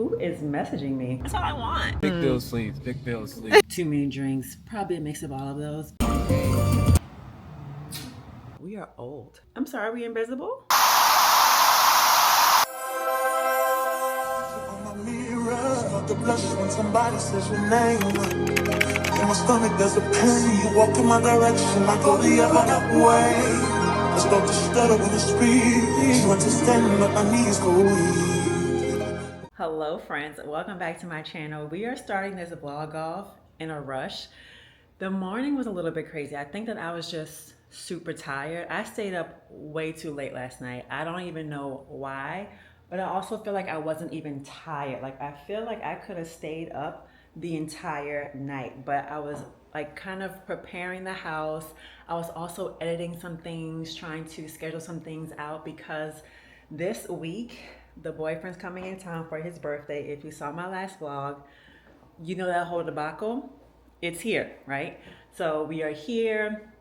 Who is messaging me? That's all I want. Big Bill sleeves. Big Bill sleeves. Too many drinks. Probably a mix of all of those. We are old. I'm sorry, we invisible? On my mirror, start to blush when somebody says your name. In my stomach there's a pain. You walk in my direction, I go the other way. I start to stutter when you speak. You understand, but my knees go weak. Hello friends, welcome back to my channel. We are starting this vlog off in a rush. The morning was a little bit crazy. I think that I was just super tired. I stayed up way too late last night. I don't even know why, but I also feel like I wasn't even tired. Like I feel like I could have stayed up the entire night, but I was like kind of preparing the house. I was also editing some things, trying to schedule some things out because this week the boyfriend's coming in town for his birthday. If you saw my last vlog, you know that whole debacle. It's here, right? So we are here.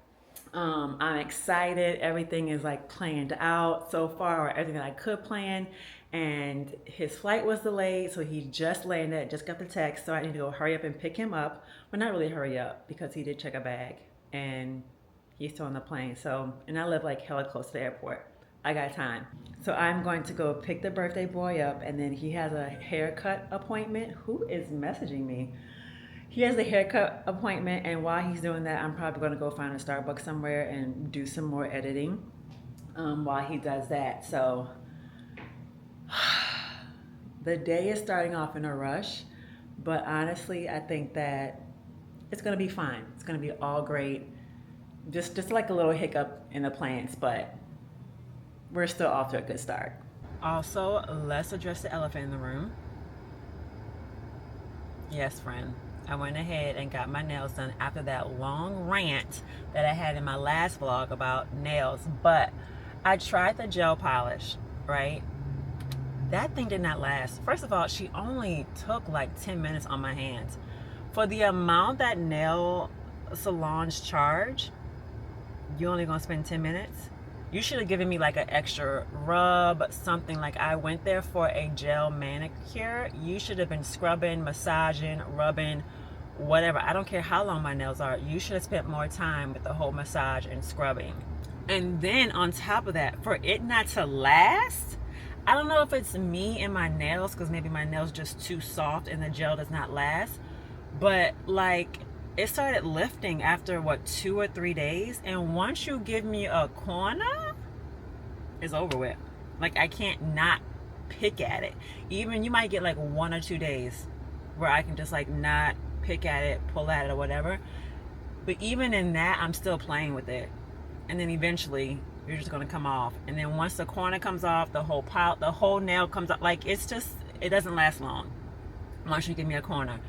I'm excited. Everything is like planned out so far, or everything that I could plan. And his flight was delayed, so he just landed, just got the text. So I need to go hurry up and pick him up. But not really hurry up because he did check a bag and he's still on the plane. So, and I live like hella close to the airport. I got time. So I'm going to go pick the birthday boy up, and then he has a haircut appointment. Who is messaging me? He has a haircut appointment, and while he's doing that, I'm probably going to go find a Starbucks somewhere and do some more editing while he does that. So the day is starting off in a rush, but honestly, I think that it's going to be fine. It's going to be all great. Just like a little hiccup in the plans, but we're still off to a good start. Also, let's address the elephant in the room. Yes, friend. I went ahead and got my nails done after that long rant that I had in my last vlog about nails. But I tried the gel polish, right? That thing did not last. First of all, she only took like 10 minutes on my hands. For the amount that nail salons charge, you only gonna spend 10 minutes? You should have given me like an extra rub, something. Like I went there for a gel manicure. You should have been scrubbing, massaging, rubbing, whatever. I don't care how long my nails are. You should have spent more time with the whole massage and scrubbing. And then on top of that, for it not to last, I don't know if it's me and my nails, because maybe my nails just too soft and the gel does not last, but like it started lifting after what, 2 or 3 days, and once you give me a corner, it's over with. Like I can't not pick at it. Even you might get like 1 or 2 days where I can just like not pick at it, pull at it or whatever, but even in that I'm still playing with it, and then eventually you're just gonna come off, and then once the corner comes off, the whole nail comes off. Like it's just, it doesn't last long once you give me a corner.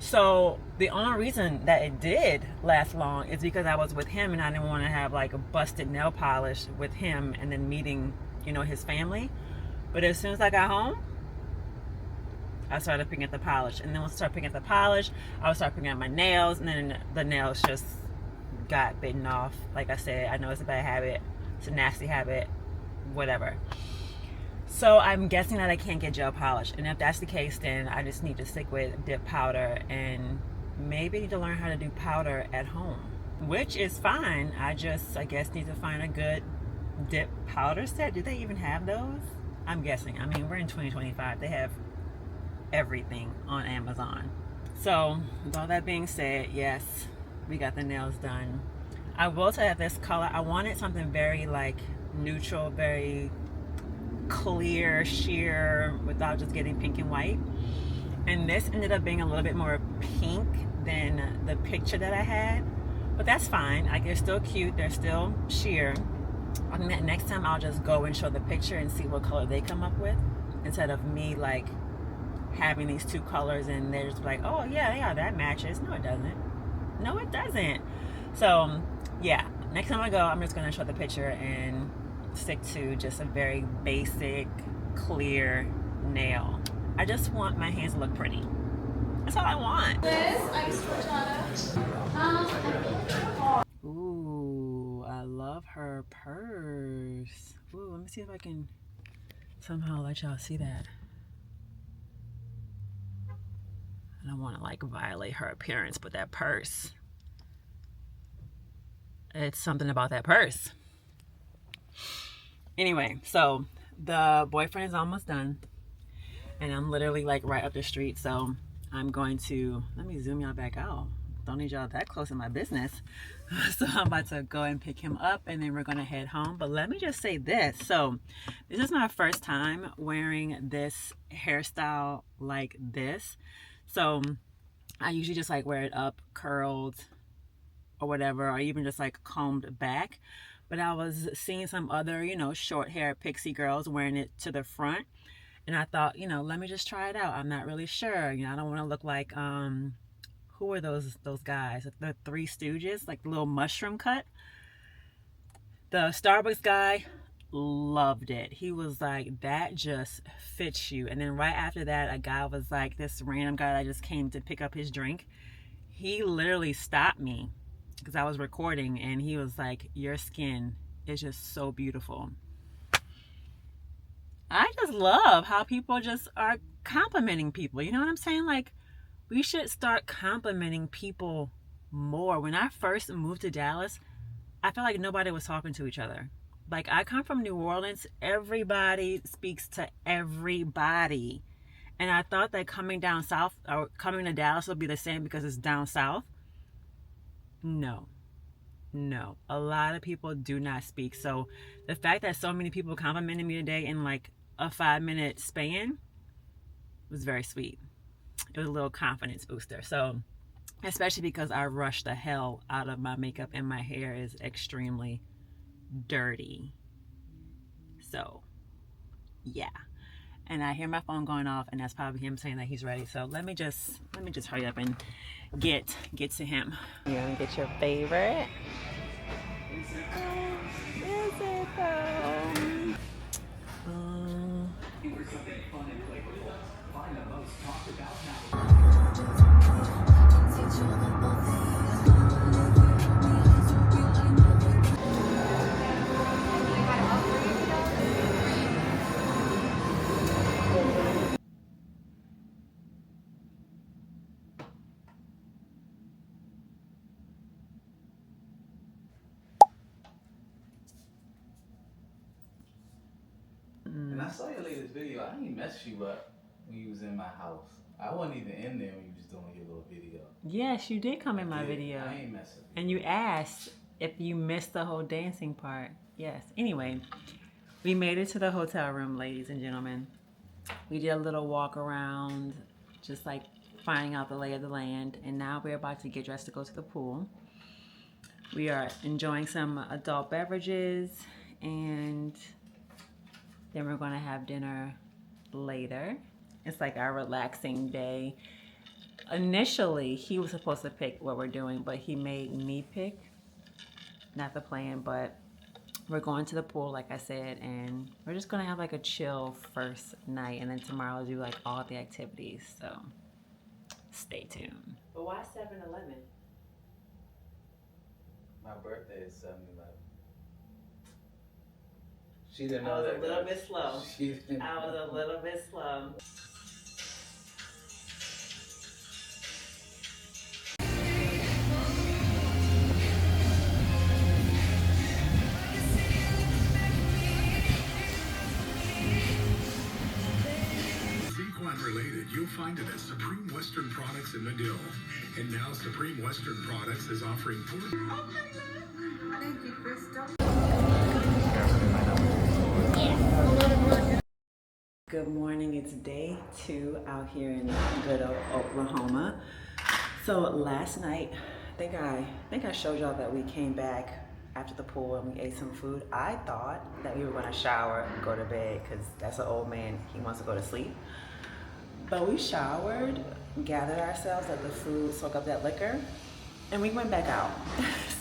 So the only reason that it did last long is because I was with him, and I didn't want to have like a busted nail polish with him and then meeting, you know, his family. But as soon as I got home, I started picking at the polish, and then once I started picking at the polish, I would start picking at my nails, and then the nails just got bitten off. Like I said, I know it's a bad habit, it's a nasty habit, whatever. So I'm guessing that I can't get gel polish, and if that's the case, then I just need to stick with dip powder, and maybe need to learn how to do powder at home, which is fine. I guess need to find a good dip powder set. Do they even have those? I'm guessing. I mean, we're in 2025. They have everything on Amazon. So with all that being said, yes, we got the nails done. I will tell you this color, I wanted something very like neutral, very clear, sheer, without just getting pink and white. And this ended up being a little bit more pink than the picture that I had, but that's fine. Like they're still cute, they're still sheer. I think that next time I'll just go and show the picture and see what color they come up with, instead of me like having these two colors and they're just like, oh yeah, that matches. No, it doesn't. No, it doesn't. So yeah, next time I go, I'm just gonna show the picture and stick to just a very basic, clear nail. I just want my hands to look pretty. That's all I want. This iced horchata. Ooh, I love her purse. Ooh, let me see if I can somehow let y'all see that. I don't want to like violate her appearance, but that purse, it's something about that purse. Anyway, so the boyfriend is almost done, and I'm literally like right up the street. So I'm going to, let me zoom y'all back out. Don't need y'all that close in my business. So I'm about to go and pick him up, and then we're gonna head home. But let me just say this. So this is my first time wearing this hairstyle like this. So I usually just like wear it up, curled or whatever, or even just like combed back. But I was seeing some other, you know, short hair pixie girls wearing it to the front. And I thought, you know, let me just try it out. I'm not really sure. You know, I don't want to look like, who are those guys? The Three Stooges, like the little mushroom cut. The Starbucks guy loved it. He was like, that just fits you. And then right after that, a guy was like, this random guy that just came to pick up his drink. He literally stopped me because I was recording, and he was like, your skin is just so beautiful. I just love how people just are complimenting people. You know what I'm saying? Like, we should start complimenting people more. When I first moved to Dallas, I felt like nobody was talking to each other. Like, I come from New Orleans. Everybody speaks to everybody. And I thought that coming down south or coming to Dallas would be the same because it's down south. No. A lot of people do not speak. So the fact that so many people complimented me today in like a 5-minute span was very sweet. It was a little confidence booster. So, especially because I rushed the hell out of my makeup and my hair is extremely dirty. So, yeah. And I hear my phone going off, and that's probably him saying that he's ready. So let me just hurry up and get to him. You're gonna get your favorite. Is it though? And I saw your latest video. I ain't messed you up when you was in my house. I wasn't even in there when you was doing your little video. Yes, you did come in my video. I ain't messing. And you asked if you missed the whole dancing part. Yes. Anyway, we made it to the hotel room, ladies and gentlemen. We did a little walk around, just like finding out the lay of the land. And now we're about to get dressed to go to the pool. We are enjoying some adult beverages, and then we're going to have dinner later. It's like our relaxing day. Initially, he was supposed to pick what we're doing, but he made me pick. Not the plan, but we're going to the pool, like I said, and we're just going to have like a chill first night, and then tomorrow I'll do like all the activities. So stay tuned. But why 7-Eleven? My birthday is 7-11. She didn't know that. I was a little bit slow. I was a little bit slow. Related, you'll find it at Supreme Western Products in Medill. And now Supreme Western Products is offering Thank you, Crystal. Good morning. It's day 2 out here in good old Oklahoma. So last night, I think I showed y'all that we came back after the pool and we ate some food. I thought that we were going to shower and go to bed because that's an old man. He wants to go to sleep. But we showered, gathered ourselves, let the food soak up that liquor, and we went back out.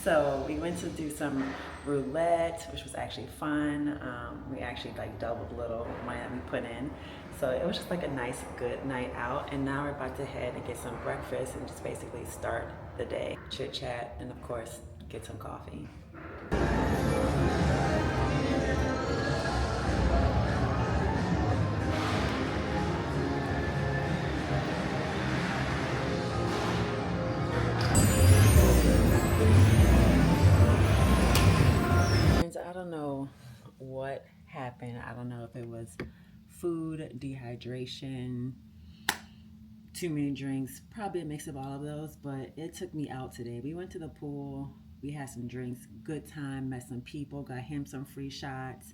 So we went to do some roulette, which was actually fun. We actually like doubled a little money that we put in. So it was just like a nice, good night out. And now we're about to head and get some breakfast and just basically start the day. Chit chat, and of course, get some coffee. happened. I don't know if it was food, dehydration, too many drinks, probably a mix of all of those, but it took me out today. We went to the pool, we had some drinks, good time, met some people, got him some free shots.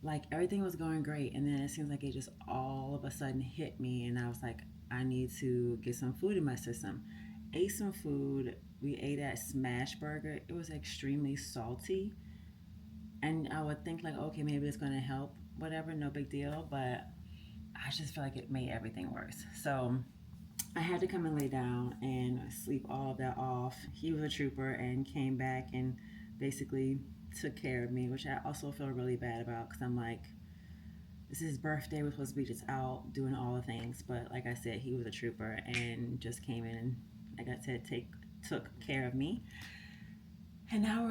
Like everything was going great, and then it seems like it just all of a sudden hit me, and I was like, I need to get some food in my system. Ate some food. We ate at Smash Burger. It was extremely salty, and I would think like, okay, maybe it's gonna help, whatever, no big deal, but I just feel like it made everything worse. So I had to come and lay down and sleep all of that off. He was a trooper and came back and basically took care of me, which I also feel really bad about because I'm like, this is his birthday. We're supposed to be just out doing all the things. But like I said, he was a trooper and just came in and, like I said, took care of me. And now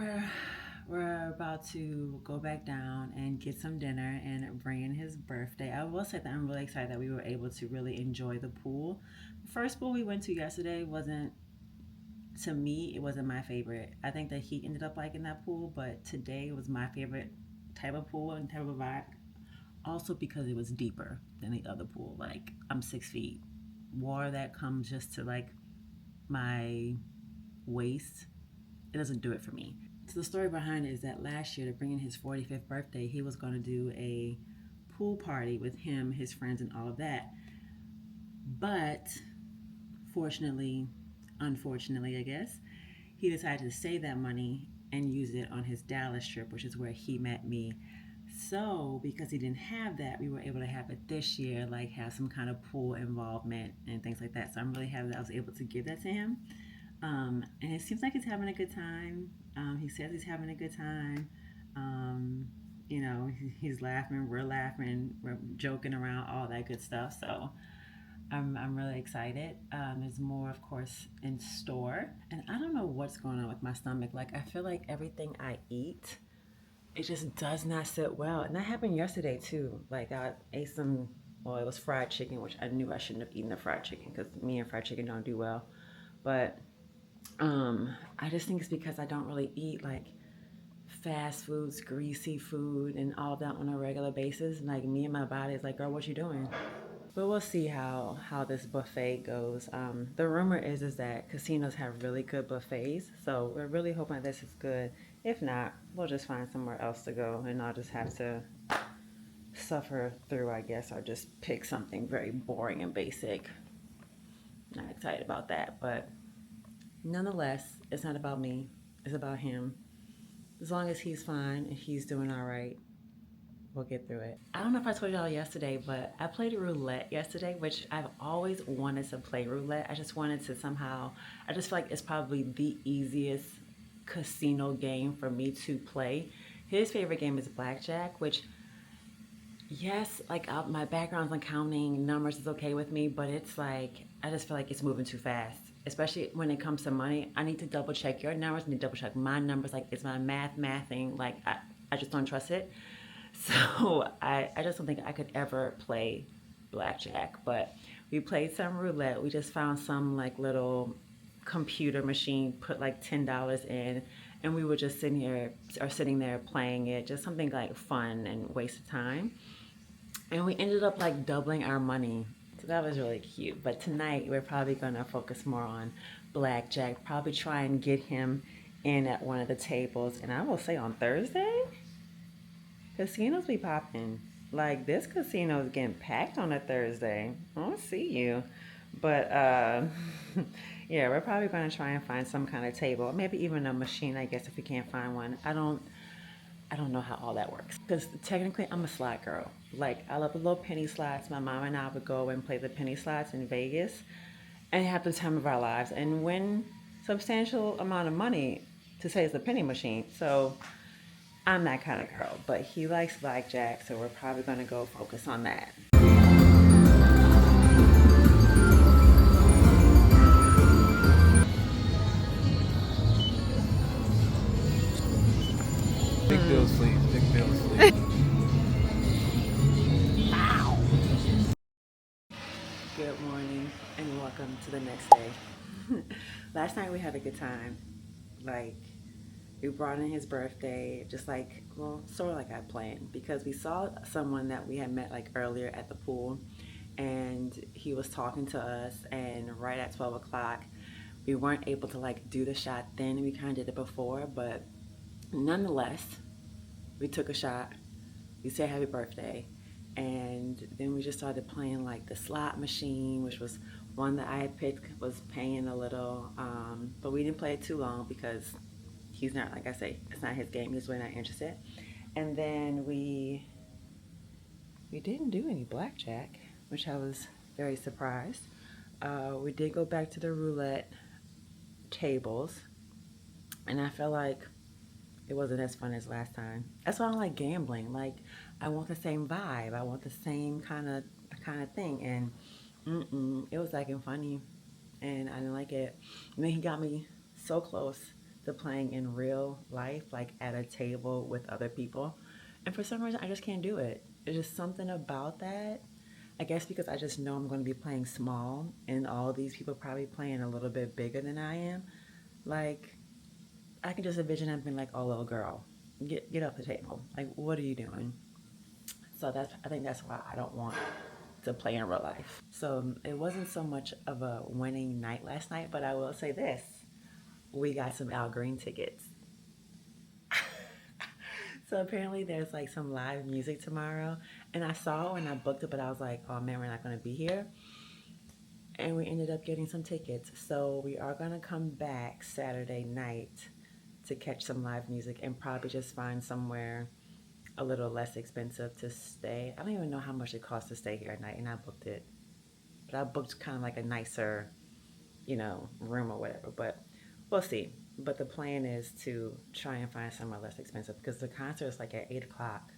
we're about to go back down and get some dinner and bring in his birthday. I will say that I'm really excited that we were able to really enjoy the pool. The first pool we went to yesterday wasn't, to me, it wasn't my favorite. I think that he ended up liking that pool, but today was my favorite type of pool and type of vibe. Also because it was deeper than the other pool. Like, I'm 6 feet. Water that comes just to like my waist, it doesn't do it for me. So the story behind it is that last year, to bring in his 45th birthday, he was going to do a pool party with him, his friends, and all of that. But unfortunately, I guess, he decided to save that money and use it on his Dallas trip, which is where he met me. So because he didn't have that, we were able to have it this year, like have some kind of pool involvement and things like that. So I'm really happy that I was able to give that to him. And it seems like he's having a good time. He says he's having a good time. You know, he's laughing, we're joking around, all that good stuff. So I'm really excited. There's more, of course, in store. And I don't know what's going on with my stomach. Like, I feel like everything I eat, it just does not sit well. And that happened yesterday, too. Like, I ate some, well, it was fried chicken, which I knew I shouldn't have eaten the fried chicken because me and fried chicken don't do well. But I just think it's because I don't really eat, like, fast foods, greasy food, and all that on a regular basis. Like, me and my body is like, girl, what you doing? But we'll see how this buffet goes. The rumor is that casinos have really good buffets, so we're really hoping this is good. If not, we'll just find somewhere else to go, and I'll just have to suffer through, I guess, or just pick something very boring and basic. Not excited about that, but nonetheless, it's not about me. It's about him. As long as he's fine and he's doing all right, we'll get through it. I don't know if I told y'all yesterday, but I played roulette yesterday, which I've always wanted to play roulette. I just wanted to somehow, I just feel like it's probably the easiest casino game for me to play. His favorite game is blackjack, which, yes, like my background's on counting numbers is okay with me, but it's like, I just feel like it's moving too fast. Especially when it comes to money, I need to double check your numbers, I need to double check my numbers. Like, it's my mathing, like I just don't trust it. So I just don't think I could ever play blackjack. But we played some roulette. We just found some like little computer machine, put like $10 in, and we were just sitting there playing it, just something like fun and waste of time. And we ended up like doubling our money. So that was really cute. But tonight we're probably gonna focus more on blackjack, probably try and get him in at one of the tables. And I will say on Thursday, casinos be popping. Like, this casino is getting packed on a Thursday. I'll see you. But yeah, we're probably going to try and find some kind of table, maybe even a machine, I guess, if we can't find one. I don't know how all that works, because technically I'm a slot girl. Like, I love the little penny slots. My mom and I would go and play the penny slots in Vegas and have the time of our lives and win substantial amount of money to say it's a penny machine. So I'm that kind of girl, but he likes blackjack, so we're probably going to go focus on that. Big Bill sleep. Big Bill sleep. Wow. Good morning and welcome to the next day. Last night we had a good time. Like, We brought in his birthday, just like, well, sort of like I planned, because we saw someone that we had met like earlier at the pool, and he was talking to us, and right at 12 o'clock, we weren't able to like do the shot then. We kind of did it before, but nonetheless, we took a shot. We said happy birthday, and then we just started playing like the slot machine, which was one that I had picked, was paying a little, but we didn't play it too long because he's not, like I say, it's not his game. He's really not interested. And then we didn't do any blackjack, which I was very surprised. We did go back to the roulette tables, and I felt like it wasn't as fun as last time. That's why I don't like gambling. Like, I want the same vibe. I want the same kind of thing. And it was acting funny, and I didn't like it. And then he got me so close to playing in real life, like at a table with other people. And for some reason, I just can't do it. There's just something about that. I guess because I just know I'm going to be playing small, and all these people probably playing a little bit bigger than I am. Like, I can just envision them being like, "Oh, little girl, get off the table. Like, what are you doing?" So I think that's why I don't want to play in real life. So it wasn't so much of a winning night last night, but I will say this. We got some Al Green tickets. So apparently there's like some live music tomorrow, and I saw it when I booked it, but I was like, oh man, we're not going to be here. And we ended up getting some tickets. So we are going to come back Saturday night to catch some live music and probably just find somewhere a little less expensive to stay. I don't even know how much it costs to stay here at night, and I booked it. But I booked kind of like a nicer, room or whatever, but we'll see. But the plan is to try and find somewhere less expensive, because the concert is like at 8 o'clock.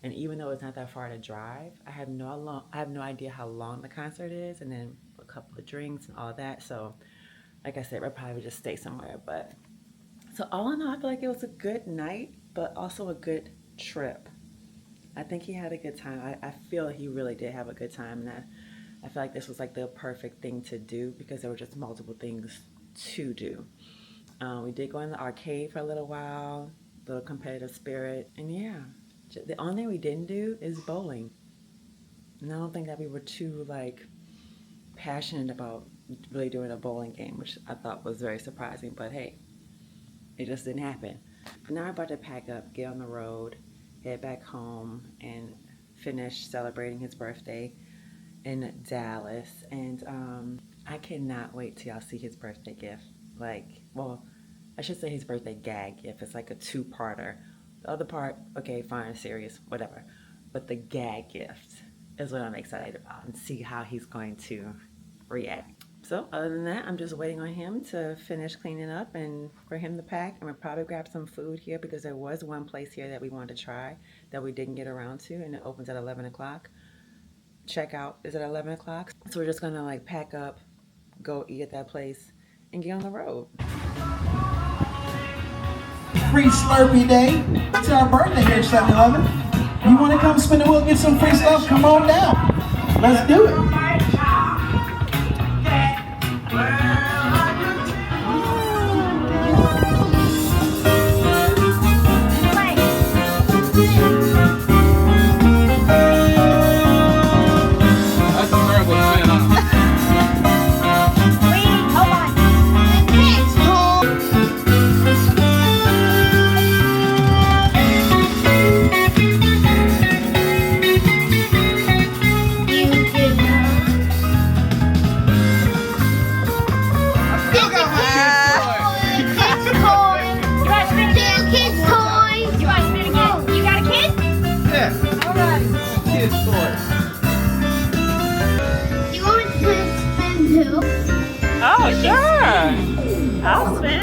And even though it's not that far to drive, I have no idea how long the concert is, and then a couple of drinks and all of that. So like I said, we'll probably just stay somewhere. But so all in all, I feel like it was a good night, but also a good trip. I think he had a good time. I feel he really did have a good time, and I feel like this was like the perfect thing to do because there were just multiple things to do. We did go in the arcade for a little while, the competitive spirit, and yeah, the only thing we didn't do is bowling. And I don't think that we were too like passionate about really doing a bowling game, which I thought was very surprising, but hey, it just didn't happen. But now I'm about to pack up, get on the road, head back home, and finish celebrating his birthday in Dallas. And I cannot wait till y'all see his birthday gift. Like, well, I should say his birthday gag gift. It's like a two-parter. The other part, okay, fine, serious, whatever. But the gag gift is what I'm excited about, and see how he's going to react. So other than that, I'm just waiting on him to finish cleaning up and for him to pack. I'm gonna probably grab some food here because there was one place here that we wanted to try that we didn't get around to, and it opens at 11 o'clock. Checkout is at 11 o'clock. So we're just gonna like pack up, go eat at that place, and get on the road. Free Slurpee Day. It's our birthday here at 7-Eleven. You want to come spin the wheel, get some free stuff? Come on down. Let's do it. Oh, sure. I'll spin.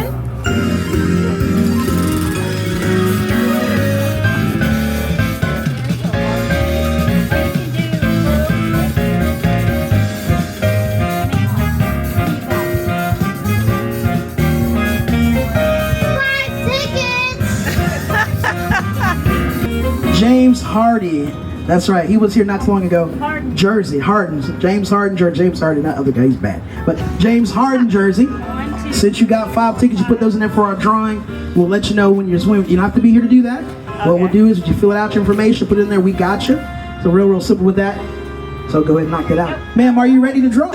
James Hardy. That's right. He was here not too long ago. Harden. Jersey. Harden. James Harden. James Harden. Not other guy. He's bad. But James Harden jersey. Since you got 5 tickets, you put those in there for our drawing. We'll let you know when you're swimming. You don't have to be here to do that. Okay. What we'll do is you fill out your information, put it in there, we got you. So real simple with that. So go ahead and knock it out. Ma'am, are you ready to draw?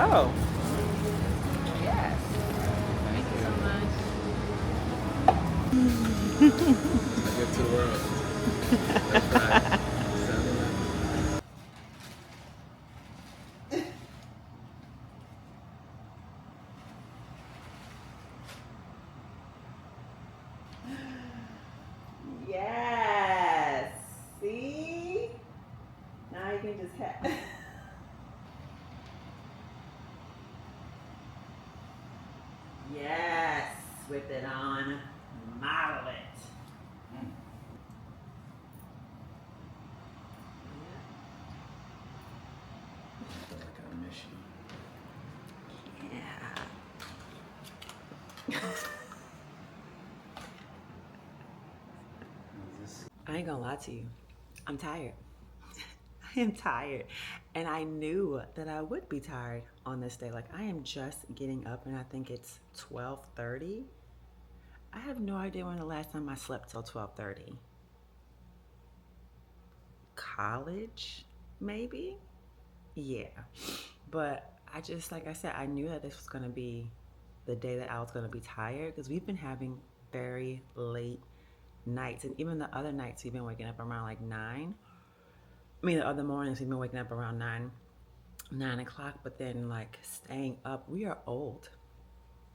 Oh. Yes. Thank you so much. Give to the world. That's right. Yes. See? Now you can just have. Yes. Whip it on. Model it. I miss you. Yeah. I ain't gonna lie to you. I'm tired. I am tired. And I knew that I would be tired on this day. Like, I am just getting up and I think it's 12:30. I have no idea when the last time I slept till 12:30. College, maybe? Yeah. But I just, like I said, I knew that this was gonna be the day that I was gonna be tired because we've been having very late nights. And even the other nights we've been waking up around like 9. I mean, the other mornings we've been waking up around 9 o'clock, but then like staying up. We are old.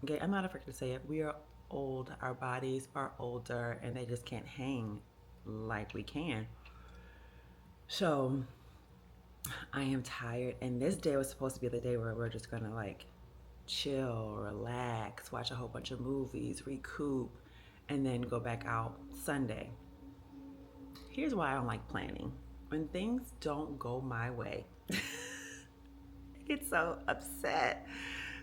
Okay, I'm not afraid to say it. We are old. Our bodies are older and they just can't hang like we can. So I am tired, and this day was supposed to be the day where we're just gonna like chill, relax, watch a whole bunch of movies, recoup, and then go back out Sunday. Here's why I don't like planning. When things don't go my way, I get so upset.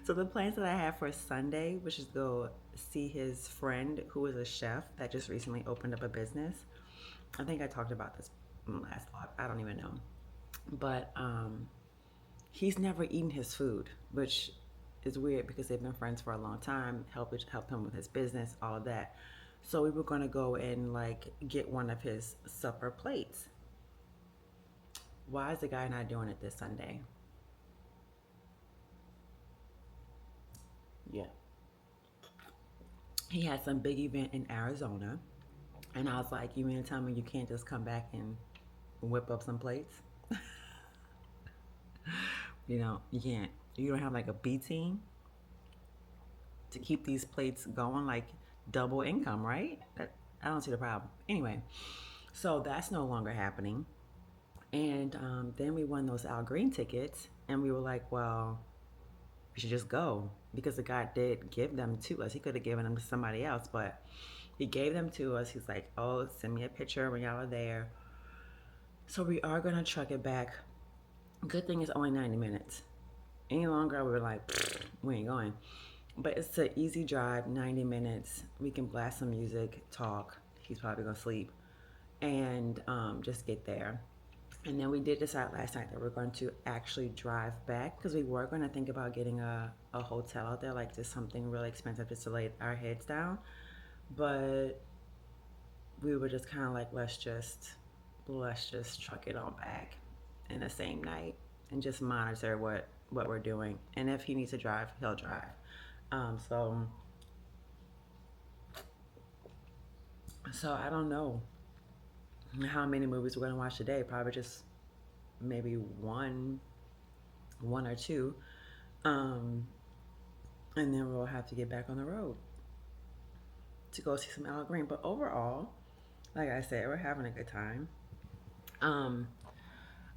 So the plans that I have for Sunday, which is go see his friend who is a chef that just recently opened up a business. I think I talked about this in the last vlog. I don't even know. But he's never eaten his food, which is weird because they've been friends for a long time, help him with his business, all of that. So we were gonna go and like get one of his supper plates. Why is the guy not doing it this Sunday? Yeah. He had some big event in Arizona. And I was like, you mean to tell me you can't just come back and whip up some plates? You know, you can't. You don't have like a B team to keep these plates going, like double income, right? I don't see the problem. Anyway, so that's no longer happening. And then we won those Al Green tickets, and we were like, well, we should just go because the guy did give them to us. He could have given them to somebody else, but he gave them to us. He's like, oh, send me a picture when y'all are there. So we are going to truck it back. Good thing it's only 90 minutes. Any longer, we were like, we ain't going. But it's an easy drive, 90 minutes. We can blast some music, talk. He's probably going to sleep. And just get there. And then we did decide last night that we're going to actually drive back because we were going to think about getting a hotel out there, like just something really expensive just to lay our heads down. But we were just kind of like, let's just truck it on back in the same night and just monitor what we're doing. And if he needs to drive, he'll drive. So I don't know how many movies we're gonna watch today. Probably just maybe one or two, and then we'll have to get back on the road to go see some Al Green. But overall, like I said, we're having a good time.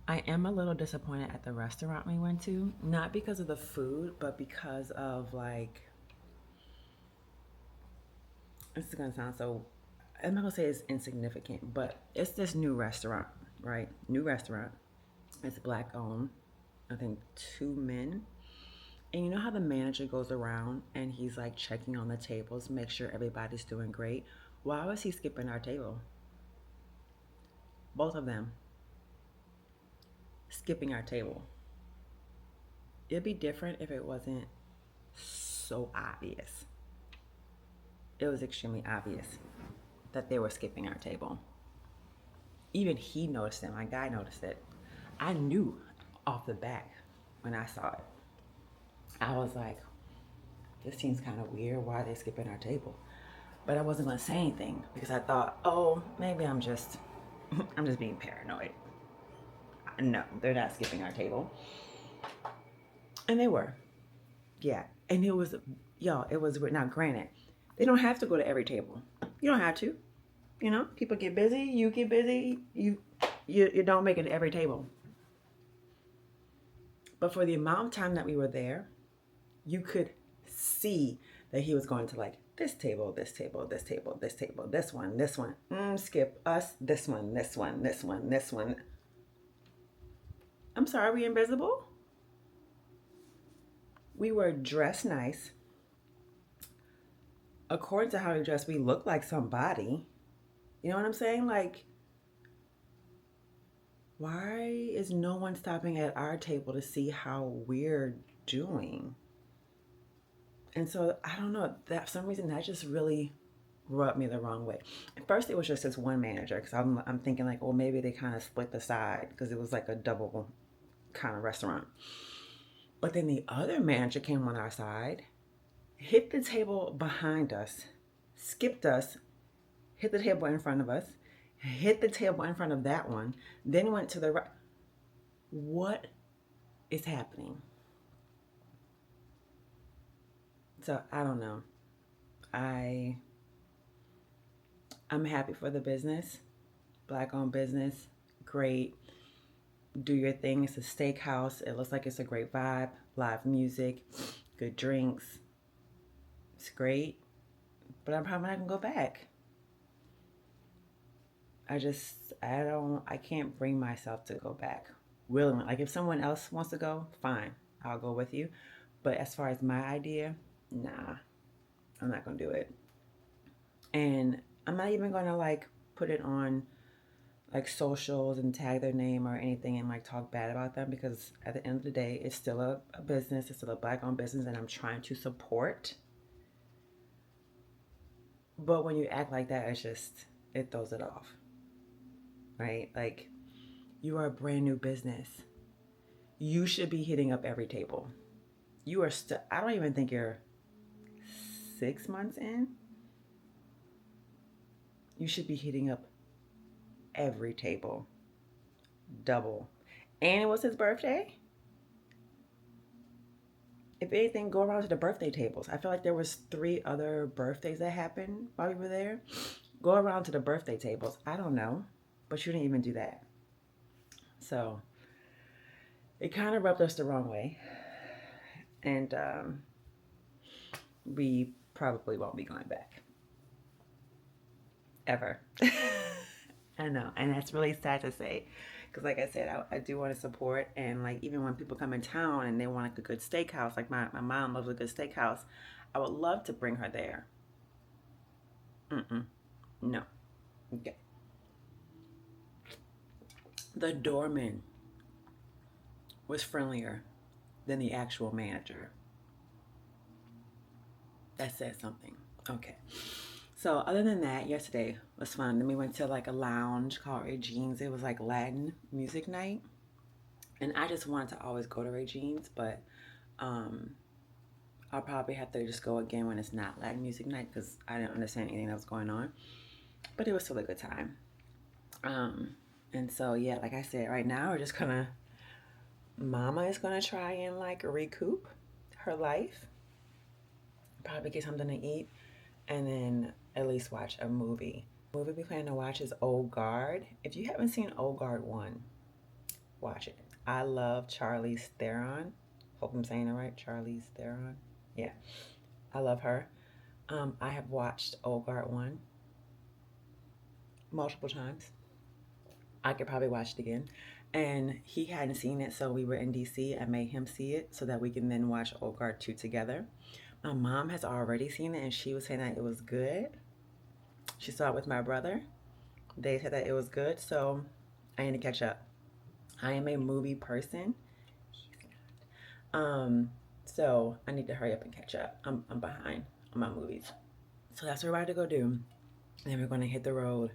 I am a little disappointed at the restaurant we went to, not because of the food, but because of like, this is gonna sound so, I'm not gonna say it's insignificant, but it's this new restaurant, right? New restaurant. It's Black owned. I think 2 men. And you know how the manager goes around and he's like checking on the tables, make sure everybody's doing great? Why was he skipping our table? Both of them skipping our table. It'd be different if it wasn't so obvious. It was extremely obvious that they were skipping our table. Even he noticed it. My guy noticed it. I knew off the back when I saw it. I was like, this seems kind of weird. Why are they skipping our table? But I wasn't going to say anything because I thought, oh, maybe I'm just being paranoid. No, they're not skipping our table. And they were. Yeah. And it was, y'all, it was, now granted, they don't have to go to every table. You don't have to. You know, people get busy, you get busy, you don't make it to every table. But for the amount of time that we were there, you could see that he was going to like this table, this table, this table, this table, this one, skip us, this one, this one, this one, this one. I'm sorry, are we invisible? We were dressed nice. According to how we dressed, we looked like somebody. You know what I'm saying? Like, why is no one stopping at our table to see how we're doing? And so, I don't know, that for some reason that just really rubbed me the wrong way. At first, it was just this one manager, because I'm thinking like, well, maybe they kind of split the side, because it was like a double kind of restaurant. But then the other manager came on our side, hit the table behind us, skipped us, hit the table in front of us, hit the table in front of that one, then went to the right. What is happening? So I don't know. I'm happy for the business. Black-owned business, great. Do your thing. It's a steakhouse. It looks like it's a great vibe. Live music, good drinks. It's great. But I'm probably not gonna go back. I can't bring myself to go back willingly. Like if someone else wants to go, fine, I'll go with you. But as far as my idea, nah, I'm not gonna do it. And I'm not even gonna like put it on like socials and tag their name or anything and like talk bad about them, because at the end of the day, it's still a business. It's still a Black-owned business, and I'm trying to support. But when you act like that, it throws it off. Right? Like, you are a brand new business. You should be hitting up every table. You are still, I don't even think you're 6 months in. You should be hitting up every table. Double. And it was his birthday. If anything, go around to the birthday tables. I feel like there was 3 other birthdays that happened while we were there. Go around to the birthday tables. I don't know. But you didn't even do that. So it kind of rubbed us the wrong way. And we probably won't be going back. Ever. I know. And that's really sad to say. Because like I said, I do want to support. And like even when people come in town and they want like a good steakhouse, like my mom loves a good steakhouse, I would love to bring her there. No. Okay. The doorman was friendlier than the actual manager. That says something. Okay. So other than that, yesterday was fun. Then we went to like a lounge called Regine's. It was like Latin music night. And I just wanted to always go to Regine's, but I'll probably have to just go again when it's not Latin music night, because I didn't understand anything that was going on. But it was still a good time. And so, yeah, like I said, right now we're just gonna, Mama is gonna try and like recoup her life, probably get something to eat, and then at least watch a movie. The movie we plan to watch is Old Guard. If you haven't seen Old Guard 1, watch it. I love Charlize Theron. Hope I'm saying it right. Charlize Theron. Yeah, I love her. I have watched Old Guard 1 multiple times. I could probably watch it again. and he hadn't seen it, so we were in DC. I made him see it so that we can then watch Old Guard 2 together. My mom has already seen it, and she was saying that it was good. She saw it with my brother. They said that it was good, so I need to catch up. I am a movie person. So I need to hurry up and catch up. I'm behind on my movies. So that's what we're about to go do. And then we're going to hit the road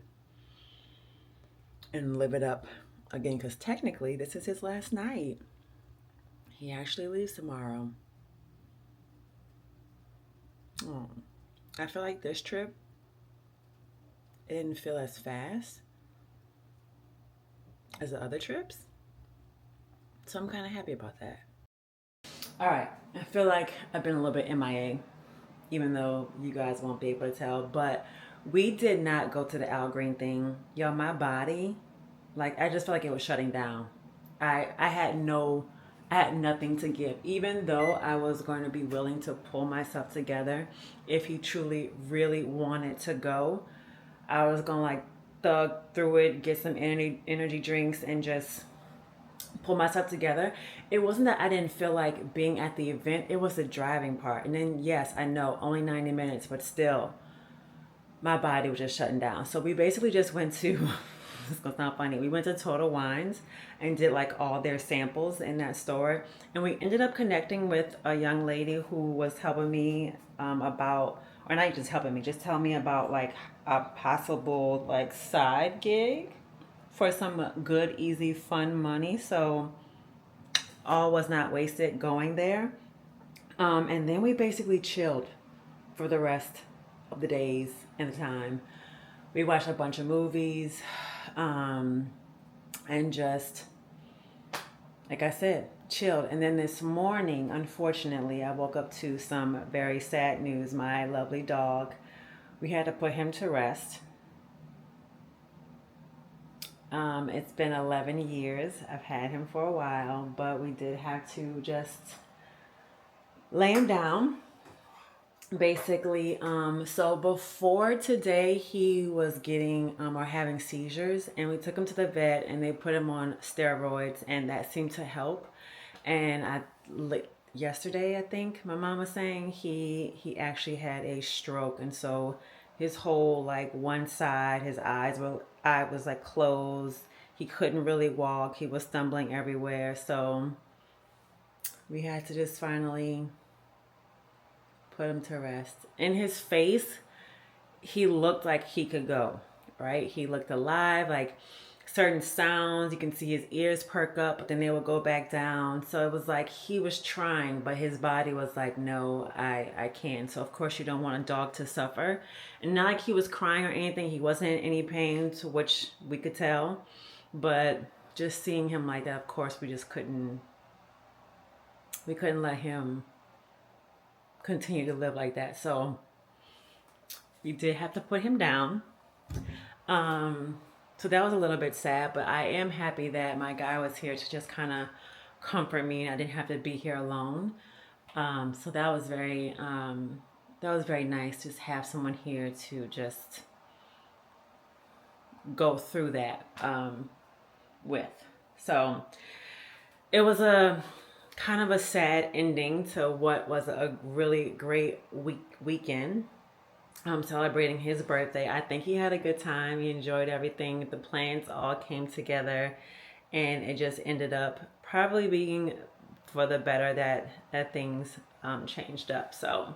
and live it up again, because technically this is his last night. He actually leaves tomorrow. Oh, I feel like this trip, it didn't feel as fast as the other trips. So I'm kind of happy about that. All right, I feel like I've been a little bit MIA, even though you guys won't be able to tell, but we did not go to the Al Green thing. Yo, my body, like, I just felt like it was shutting down. I had nothing to give, even though I was going to be willing to pull myself together. If he truly, really wanted to go, I was going to like thug through it, get some energy drinks, and just pull myself together. It wasn't that I didn't feel like being at the event, it was the driving part. And then, yes, I know, only 90 minutes, but still, my body was just shutting down. So we basically just went to, it's gonna sound funny, we went to Total Wines and did like all their samples in that store. And we ended up connecting with a young lady who was helping me about, or not just helping me, just telling me about like a possible like side gig for some good, easy, fun money. So all was not wasted going there. And then we basically chilled for the rest of the days and the time. We watched a bunch of movies, and just, like I said, chilled. And then this morning, unfortunately, I woke up to some very sad news. My lovely dog, we had to put him to rest. It's been 11 years. I've had him for a while, but we did have to just lay him down, basically. So before today, he was getting or having seizures, and we took him to the vet, and they put him on steroids, and that seemed to help. And yesterday, I think my mom was saying he actually had a stroke, and so his whole like one side, his eye was like closed. He couldn't really walk. He was stumbling everywhere. So we had to just finally put him to rest. In his face, he looked like he could go, right? He looked alive, like certain sounds, you can see his ears perk up, but then they would go back down. So it was like he was trying, but his body was like, no, I can't. So of course you don't want a dog to suffer. And not like he was crying or anything. He wasn't in any pain, to which we could tell. But just seeing him like that, of course, we couldn't let him continue to live like that. So we did have to put him down. So that was a little bit sad, but I am happy that my guy was here to just kind of comfort me, and I didn't have to be here alone. So that was very nice, just have someone here to just go through that with. So it was a kind of a sad ending to what was a really great weekend. Celebrating his birthday. I think he had a good time. He enjoyed everything. The plans all came together, and it just ended up probably being for the better that things changed up. So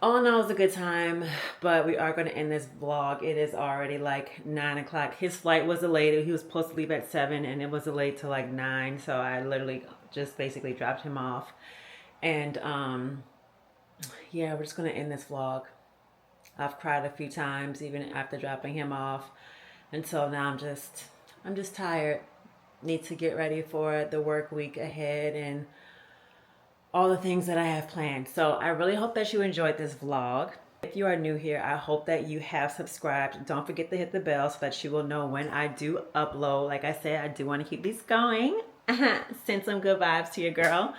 all in all, it was a good time, but we are going to end this vlog. It is already like 9 o'clock. His flight was delayed. He was supposed to leave at 7, and it was delayed to like 9. So I literally just basically dropped him off. And yeah, we're just going to end this vlog. I've cried a few times even after dropping him off. And so now I'm just tired. Need to get ready for the work week ahead and all the things that I have planned. So I really hope that you enjoyed this vlog. If you are new here, I hope that you have subscribed. Don't forget to hit the bell so that you will know when I do upload. Like I said, I do want to keep these going. Send some good vibes to your girl.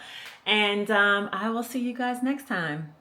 And I will see you guys next time.